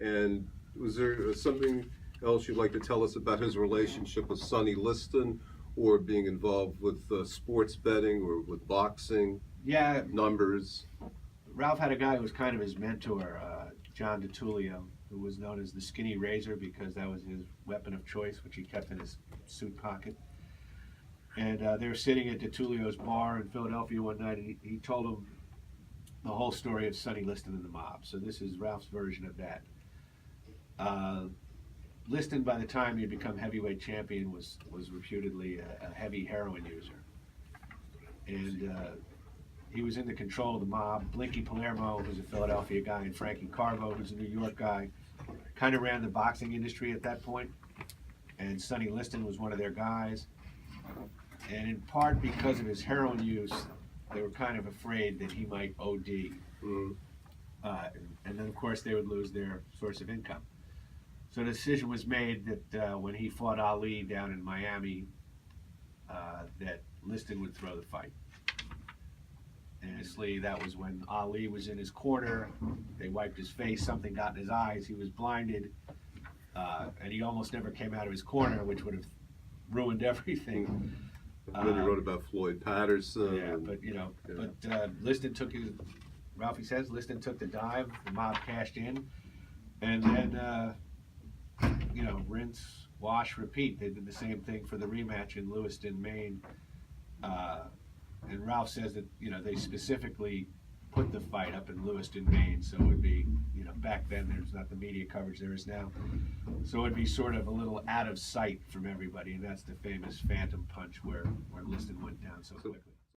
And was there something else you'd like to tell us about his relationship with Sonny Liston, or being involved with sports betting or with boxing, Yeah, numbers? Ralph had a guy who was kind of his mentor, John DiTullio, who was known as the skinny razor because that was his weapon of choice, which he kept in his suit pocket. And they were sitting at DiTullio's bar in Philadelphia one night, and he told him the whole story of Sonny Liston and the mob. So this is Ralph's version of that. Liston, by the time he had become heavyweight champion, was reputedly a heavy heroin user. And he was in the control of the mob. Blinky Palermo, who's a Philadelphia guy, and Frankie Carvo, who's a New York guy, kind of ran the boxing industry at that point. And Sonny Liston was one of their guys. And in part because of his heroin use, they were kind of afraid that he might OD. Mm. And then, of course, they would lose their source of income. So the decision was made that when he fought Ali down in Miami, that Liston would throw the fight. And honestly, that was when Ali was in his corner. They wiped his face, something got in his eyes, he was blinded, and he almost never came out of his corner, which would have ruined everything. And then you wrote about Floyd Patterson. Yeah, but Liston took his, Ralphie says, Liston took the dive, the mob cashed in, and then, rinse, wash, repeat. They did the same thing for the rematch in Lewiston, Maine. And Ralph says that, they specifically put the fight up in Lewiston, Maine, so it would be, back then there's not the media coverage there is now. So it would be sort of a little out of sight from everybody, and that's the famous phantom punch where Liston went down so quickly.